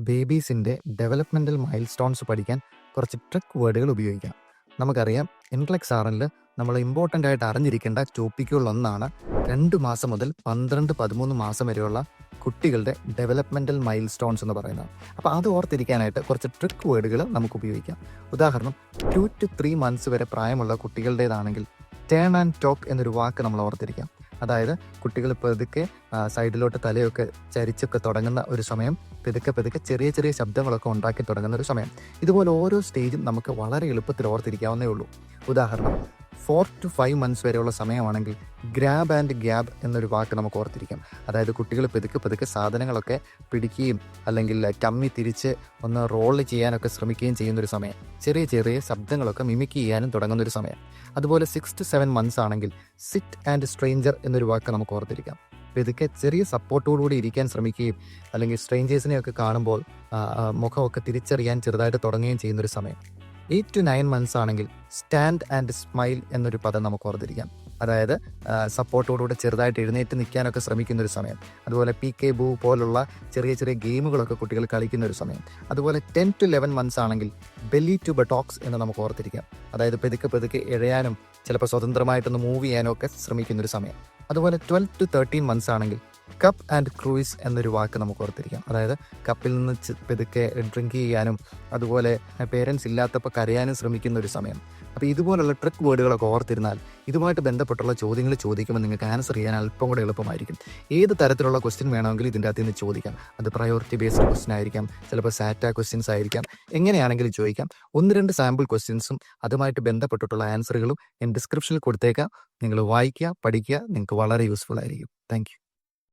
ബേബീസിൻ്റെ developmental mile stones പഠിക്കാൻ കുറച്ച് trick വേർഡുകൾ ഉപയോഗിക്കാം. നമുക്കറിയാം, ഇൻട്ലെക്സ് ആറിൽ നമ്മൾ ഇമ്പോർട്ടൻ്റ് ആയിട്ട് അറിഞ്ഞിരിക്കേണ്ട ടോപ്പിക്കുകളൊന്നാണ് 2 മാസം മുതൽ 12-13 മാസം വരെയുള്ള കുട്ടികളുടെ ഡെവലപ്മെൻ്റൽ മൈൽ സ്റ്റോൺസ് എന്ന് പറയുന്നത്. അപ്പോൾ അത് ഓർത്തിരിക്കാനായിട്ട് കുറച്ച് ട്രിക്ക് വേർഡുകൾ നമുക്ക് ഉപയോഗിക്കാം. ഉദാഹരണം, 2 to 3 months വരെ പ്രായമുള്ള കുട്ടികളുടേതാണെങ്കിൽ ടേൺ ആൻഡ് ടോക്ക് എന്നൊരു വാക്ക് നമ്മൾ ഓർത്തിരിക്കാം. അതായത് കുട്ടികൾ പതുക്കെ സൈഡിലോട്ട് തലയൊക്കെ ചരിച്ചൊക്കെ തുടങ്ങുന്ന ഒരു സമയം, പതുക്കെ ചെറിയ ചെറിയ ശബ്ദങ്ങളൊക്കെ ഉണ്ടാക്കി തുടങ്ങുന്ന ഒരു സമയം. ഇതുപോലെ ഓരോ സ്റ്റേജും നമുക്ക് വളരെ എളുപ്പത്തിൽ ഓർത്തിരിക്കാവുന്നേ ഉള്ളൂ. ഉദാഹരണം, 4 to 5 months വരെയുള്ള സമയമാണെങ്കിൽ ഗ്രാബ് ആൻഡ് ഗ്യാബ് എന്നൊരു വാക്ക് നമുക്ക് ഓർത്തിരിക്കാം. അതായത് കുട്ടികൾ പതുക്കെ സാധനങ്ങളൊക്കെ പിടിക്കുകയും അല്ലെങ്കിൽ ടമ്മി തിരിച്ച് ഒന്ന് റോള് ചെയ്യാനൊക്കെ ശ്രമിക്കുകയും ചെയ്യുന്നൊരു സമയം, ചെറിയ ചെറിയ ശബ്ദങ്ങളൊക്കെ മിമിക് ചെയ്യാനും തുടങ്ങുന്നൊരു സമയം. അതുപോലെ 6 to 7 months ആണെങ്കിൽ സിറ്റ് ആൻഡ് സ്ട്രേഞ്ചർ എന്നൊരു വാക്ക് നമുക്ക് ഓർത്തിരിക്കാം. പതുക്കെ ചെറിയ സപ്പോർട്ടോടുകൂടി ഇരിക്കാൻ ശ്രമിക്കുകയും അല്ലെങ്കിൽ സ്ട്രേഞ്ചേഴ്സിനെയൊക്കെ കാണുമ്പോൾ മുഖമൊക്കെ തിരിച്ചറിയാൻ ചെറുതായിട്ട് തുടങ്ങുകയും ചെയ്യുന്നൊരു സമയം. 8 to 9 months ആണെങ്കിൽ സ്റ്റാൻഡ് ആൻഡ് സ്മൈൽ എന്നൊരു പദം നമുക്ക് ഓർത്തിരിക്കാം. അതായത് സപ്പോർട്ടോടുകൂടെ ചെറുതായിട്ട് എഴുന്നേറ്റ് നിൽക്കാനൊക്കെ ശ്രമിക്കുന്നൊരു സമയം. അതുപോലെ PK ബൂ പോലുള്ള ചെറിയ ചെറിയ ഗെയിമുകളൊക്കെ കുട്ടികൾ കളിക്കുന്ന ഒരു സമയം. അതുപോലെ 10 to 11 months ആണെങ്കിൽ ബെല്ലി ടു ബട്ടോക്സ് എന്ന് നമുക്ക് ഓർത്തിരിക്കാം. അതായത് പതുക്കെ എഴയാനും ചിലപ്പോൾ സ്വതന്ത്രമായിട്ടൊന്ന് മൂവ് ചെയ്യാനും ഒക്കെ ശ്രമിക്കുന്നൊരു സമയം. അതുപോലെ 12 to 13 months ആണെങ്കിൽ കപ്പ് ആൻഡ് ക്രൂയിസ് എന്നൊരു വാക്ക് നമുക്ക് ഓർത്തിരിക്കാം. അതായത് കപ്പിൽ നിന്ന് പതുക്കെ ഡ്രിങ്ക് ചെയ്യാനും അതുപോലെ പേരൻസ് ഇല്ലാത്തപ്പോൾ കരയാനും ശ്രമിക്കുന്ന ഒരു സമയം. അപ്പോൾ ഇതുപോലുള്ള ട്രിക്ക് വേർഡുകളൊക്കെ ഓർത്തിരുന്നാൽ ഇതുമായിട്ട് ബന്ധപ്പെട്ടുള്ള ചോദ്യങ്ങൾ ചോദിക്കുമ്പോൾ നിങ്ങൾക്ക് ആൻസർ ചെയ്യാൻ അല്പം കൂടെ എളുപ്പമായിരിക്കും. ഏത് തരത്തിലുള്ള ക്വസ്റ്റ്യൻ വേണമെങ്കിലും ഇതിൻ്റെ അകത്ത് നിന്ന് ചോദിക്കാം. അത് പ്രയോറിറ്റി ബേസ്ഡ് ക്വസ്റ്റ്യൻ ആയിരിക്കാം, ചിലപ്പോൾ സാറ്റ ക്വസ്റ്റ്യൻസ് ആയിരിക്കാം, എങ്ങനെയാണെങ്കിലും ചോദിക്കാം. 1-2 സാമ്പിൾ ക്വസ്റ്റ്യൻസും അതുമായിട്ട് ബന്ധപ്പെട്ടിട്ടുള്ള ആൻസറുകളും ഞാൻ ഡിസ്ക്രിപ്ഷനിൽ കൊടുത്തേക്കാം. നിങ്ങൾ വായിക്കുക, പഠിക്കുക, നിങ്ങൾക്ക് വളരെ യൂസ്ഫുൾ ആയിരിക്കും. Thank you.